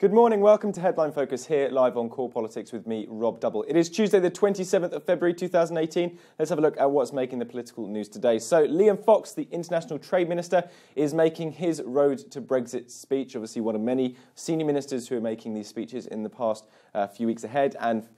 Good morning, welcome to Headline Focus here live on Core Politics with me, Rob Double. It is Tuesday the 27th of February 2018. Let's have a look at what's making the political news today. So Liam Fox, the International Trade Minister, is making his road to Brexit speech. Obviously one of many senior ministers who are making these speeches in the past few weeks ahead and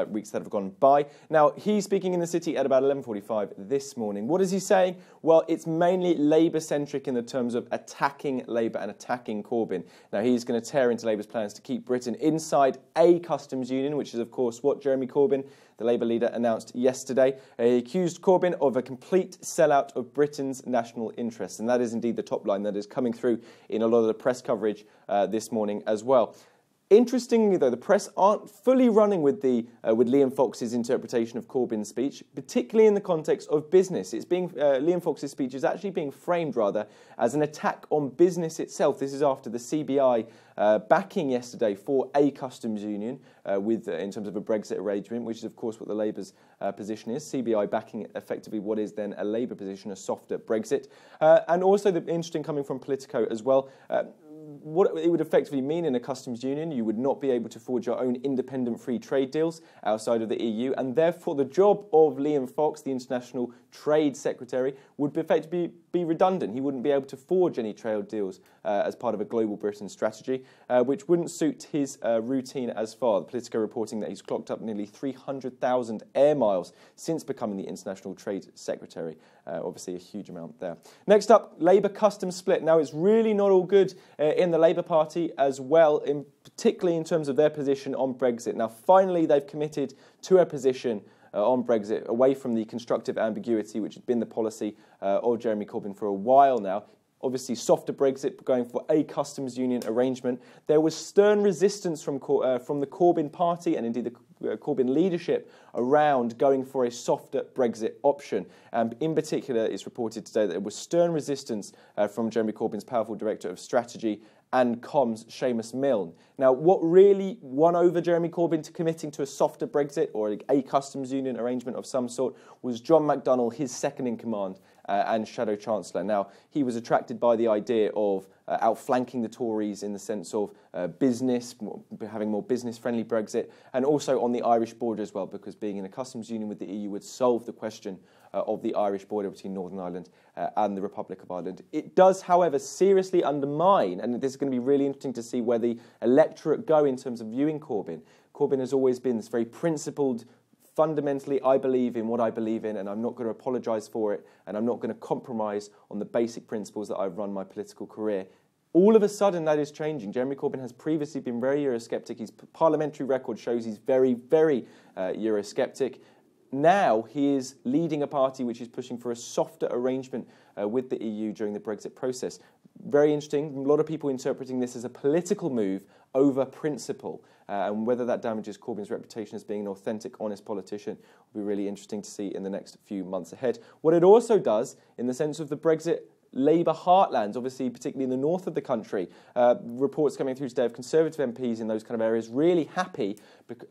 weeks that have gone by. Now, he's speaking in the City at about 11:45 this morning. What is he saying? Well, it's mainly Labour-centric in the terms of attacking Labour and attacking Corbyn. Now, he's going to tear into Labour's plans to keep Britain inside a customs union, which is, of course, what Jeremy Corbyn, the Labour leader, announced yesterday. He accused Corbyn of a complete sellout of Britain's national interests, and that is indeed the top line that is coming through in a lot of the press coverage this morning as well. Interestingly, though, the press aren't fully running with Liam Fox's interpretation of Corbyn's speech, particularly in the context of business. It's being Liam Fox's speech is actually being framed rather as an attack on business itself. This is after the CBI backing yesterday for a customs union in terms of a Brexit arrangement, which is of course what the Labour's position is. CBI backing effectively what is then a Labour position, a softer Brexit, and also the interesting coming from Politico as well. What it would effectively mean in a customs union, you would not be able to forge your own independent free trade deals outside of the EU, and therefore the job of Liam Fox, the International Trade Secretary, would effectively be redundant. He wouldn't be able to forge any trade deals as part of a global Britain strategy, which wouldn't suit his routine as far. The Politico reporting that he's clocked up nearly 300,000 air miles since becoming the International Trade Secretary. Obviously a huge amount there. Next up, Labour customs split. Now, it's really not all good in the Labour Party as well, particularly in terms of their position on Brexit. Now, finally, they've committed to a position on Brexit, away from the constructive ambiguity, which had been the policy of Jeremy Corbyn for a while now. Obviously, softer Brexit, going for a customs union arrangement. There was stern resistance from the Corbyn party and indeed the Corbyn leadership around going for a softer Brexit option. And in particular, it's reported today that there was stern resistance from Jeremy Corbyn's powerful Director of Strategy and Comms, Seamus Milne. Now, what really won over Jeremy Corbyn to committing to a softer Brexit or a customs union arrangement of some sort was John McDonnell, his second-in-command and Shadow Chancellor. Now, he was attracted by the idea of outflanking the Tories in the sense of business, having more business-friendly Brexit, and also on the Irish border as well, because being in a customs union with the EU would solve the question of the Irish border between Northern Ireland and the Republic of Ireland. It does, however, seriously undermine, and this is going to be really interesting to see where the electorate go in terms of viewing Corbyn. Corbyn has always been this very principled, fundamentally, I believe in what I believe in, and I'm not going to apologise for it, and I'm not going to compromise on the basic principles that I've run my political career. All of a sudden, that is changing. Jeremy Corbyn has previously been very Eurosceptic. His parliamentary record shows he's very, very Eurosceptic. Now he is leading a party which is pushing for a softer arrangement with the EU during the Brexit process. Very interesting. A lot of people interpreting this as a political move over principle. And whether that damages Corbyn's reputation as being an authentic, honest politician will be really interesting to see in the next few months ahead. What it also does, in the sense of the Brexit Labour heartlands, obviously particularly in the north of the country, reports coming through today of Conservative MPs in those kind of areas really happy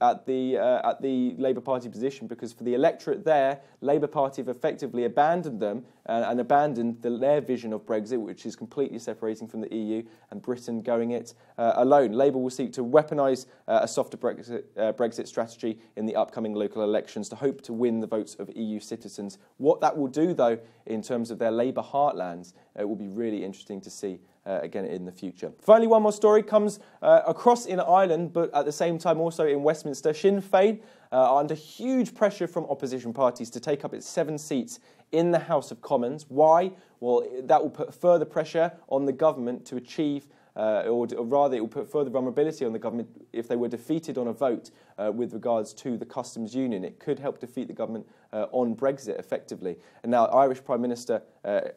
at the Labour Party position, because for the electorate there, Labour Party have effectively abandoned them and abandoned their vision of Brexit, which is completely separating from the EU and Britain going it alone. Labour will seek to weaponise a softer Brexit strategy in the upcoming local elections to hope to win the votes of EU citizens. What that will do, though, in terms of their Labour heartlands, it will be really interesting to see again in the future. Finally, one more story comes across in Ireland, but at the same time also in Westminster. Sinn Fein are under huge pressure from opposition parties to take up its 7 seats in the House of Commons. Why? Well, that will put further pressure on the government to achieve or rather it will put further vulnerability on the government if they were defeated on a vote with regards to the customs union. It could help defeat the government on Brexit effectively. And now Irish Prime Minister,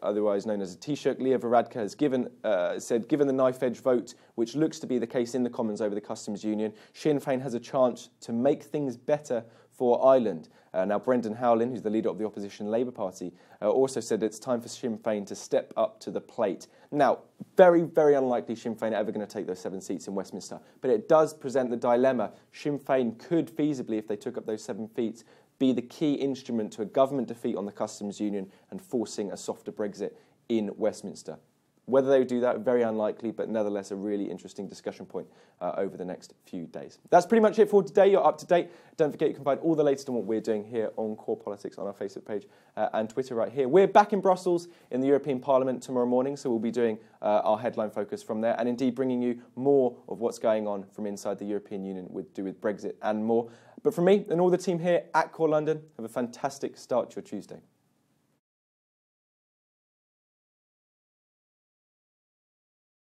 otherwise known as a Taoiseach, Leo Varadkar, has said, given the knife-edge vote, which looks to be the case in the Commons over the customs union, Sinn Féin has a chance to make things better for Ireland. Now, Brendan Howlin, who's the leader of the opposition Labour Party, also said it's time for Sinn Féin to step up to the plate. Now, very, very unlikely Sinn Féin are ever going to take those 7 seats in Westminster, but it does present the dilemma. Sinn Féin could feasibly, if they took up those 7 seats, be the key instrument to a government defeat on the customs union and forcing a softer Brexit in Westminster. Whether they would do that, very unlikely, but nevertheless a really interesting discussion point over the next few days. That's pretty much it for today. You're up to date. Don't forget you can find all the latest on what we're doing here on Core Politics on our Facebook page and Twitter right here. We're back in Brussels in the European Parliament tomorrow morning, so we'll be doing our headline focus from there and indeed bringing you more of what's going on from inside the European Union with Brexit and more. But from me and all the team here at Core London, have a fantastic start to your Tuesday.